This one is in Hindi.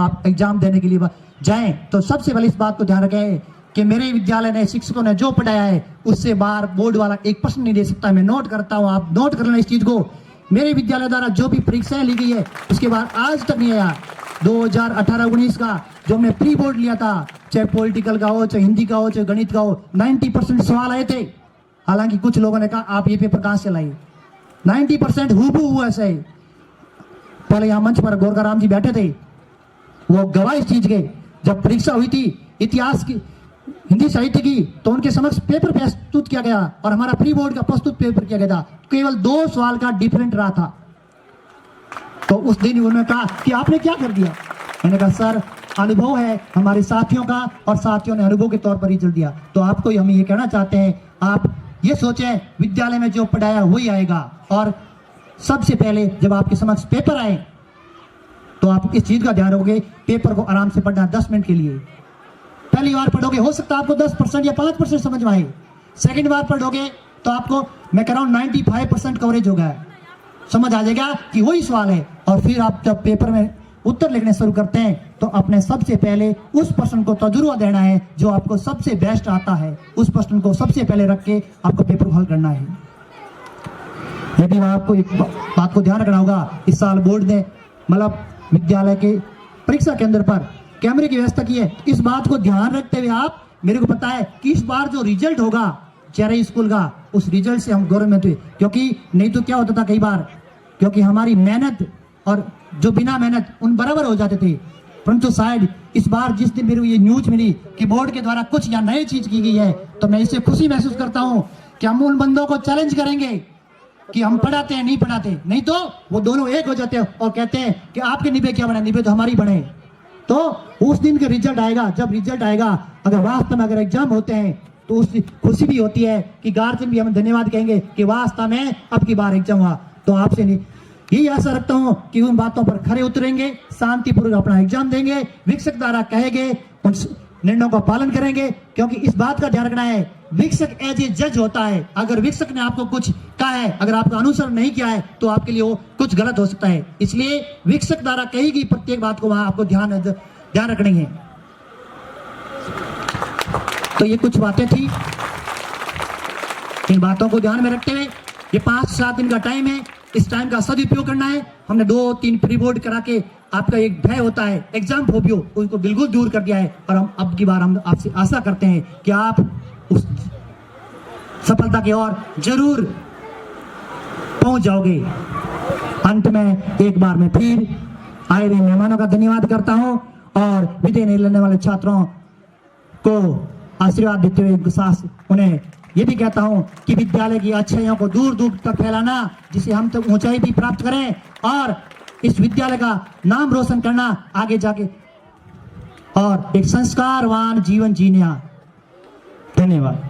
आप एग्जाम देने के लिए जाएं तो सबसे पहले इस बात को ध्यान रखें कि मेरे विद्यालय ने शिक्षकों ने जो पढ़ाया है उससे बाहर बोर्ड वाला 1% नहीं दे सकता। मैं नोट करता हूं, आप नोट कर लेना इस चीज को। मेरे विद्यालय द्वारा जो भी परीक्षाएं ली गई है उसके बाद आज तक नहीं आया। 2018-19 का जो हमने प्री बोर्ड लिया था, चाहे पॉलिटिकल का हो, चाहे हिंदी का हो, चाहे गणित का हो, 90% सवाल आए थे। हालांकि कुछ लोगों ने कहा आप ये पेपर कहां से लाए, 90% हूबहू हुआ ऐसा है। पहले यहाँ मंच पर गोरखाराम जी बैठे थे, वो गवाह इस चीज के। जब परीक्षा हुई थी इतिहास की, हिंदी साहित्य की, तो उनके समक्ष पेपर प्रस्तुत किया गया और हमारा प्री बोर्ड का प्रस्तुत पेपर किया गया था। केवल 2 सवाल का डिफरेंट रहा था। तो उस दिन उन्होंने कहा कि आपने क्या कर दिया। मैंने कहा सर अनुभव है हमारे साथियों का और साथियों ने अनुभव के तौर पर रिजल्ट दिया। तो आपको हम ये कहना चाहते हैं, आप ये सोचें विद्यालय में जो पढ़ाया वही आएगा। और सबसे पहले जब आपके समक्ष पेपर आए तो आप इस चीज का ध्यान रखोगे, पेपर को आराम से पढ़ना 10 मिनट के लिए। पहली बार पढ़ोगे हो सकता है आपको 10% या 5% समझ में आए। सेकंड बार पढ़ोगे तो आपको मैं कह रहा हूं 95% कवरेज हो गया, समझ आ जाएगा कि वही सवाल है। और फिर आप जब पेपर में उत्तर लिखने शुरू करते हैं तो अपने सबसे पहले उस प्रश्न को तजुर्बा देना है जो आपको सबसे बेस्ट आता है। उस प्रश्न को सबसे पहले रख के आपको पेपर को हल करना है। यदि आपको एक बात को ध्यान रखना होगा, इस साल बोर्ड ने मतलब विद्यालय के परीक्षा केंद्र पर कैमरे की व्यवस्था की है। इस बात को ध्यान रखते हुए आप, मेरे को पता है कि इस बार जो रिजल्ट होगा चेहरे स्कूल का, उस रिजल्ट से हम गौरवान्वित हुए। क्योंकि नहीं तो क्या होता था कई बार, क्योंकि हमारी मेहनत और जो बिना मेहनत उन बराबर हो जाते थे। परंतु शायद इस बार जिस दिन मेरे को ये न्यूज मिली कि बोर्ड के द्वारा कुछ या नई चीज की गई है, तो मैं इससे खुशी महसूस करता हूँ कि हम उन बंदों को चैलेंज करेंगे कि हम पढ़ाते हैं नहीं पढ़ाते, नहीं तो वो दोनों एक हो जाते हैं और कहते हैं कि आपके निभे क्या बने, निभे तो हमारी बने। तो उस दिन का रिजल्ट आएगा, जब रिजल्ट आएगा अगर वास्तव में अगर एग्जाम होते हैं तो उस खुशी भी होती है कि गार्जियन भी हमें धन्यवाद कहेंगे कि वास्तव में अब की बार एग्जाम हुआ। तो आपसे नहीं यही आशा रखता हूं कि उन बातों पर खरे उतरेंगे, शांतिपूर्वक अपना एग्जाम देंगे, विक्षक द्वारा कहेंगे उन निर्णयों का पालन करेंगे। क्योंकि इस बात का ध्यान रखना है, विक्षक एज ए जज होता है। अगर विक्षक ने आपको कुछ कहा है, अगर आपका अनुसरण नहीं किया है तो आपके लिए वो कुछ गलत हो सकता है। इसलिए विक्षक द्वारा कही गई प्रत्येक बात को वहां आपको ध्यान रखनी है। तो ये कुछ बातें थी, इन बातों को ध्यान में रखते हुए ये 5-7 दिन का टाइम है, इस टाइम का सदुपयोग करना है। हमने 2-3 प्री बोर्ड करा के आपका एक भय होता है एग्जाम फोबियो, उनको बिल्कुल दूर कर दिया है। और हम अब की बार हम आपसे आशा करते हैं कि आप उस सफलता की ओर जरूर पहुंच जाओगे। अंत में एक बार मैं फिर आए हुए मेहमानों का धन्यवाद करता हूं और विजय नहीं लेने वाले छात्रों को आशीर्वाद देते हुए उन्हें ये भी कहता हूं कि विद्यालय की अच्छाइयों को दूर दूर तक फैलाना, जिसे हम तक ऊंचाई भी प्राप्त करें और इस विद्यालय का नाम रोशन करना आगे जाके, और एक संस्कारवान जीवन जीने। धन्यवाद।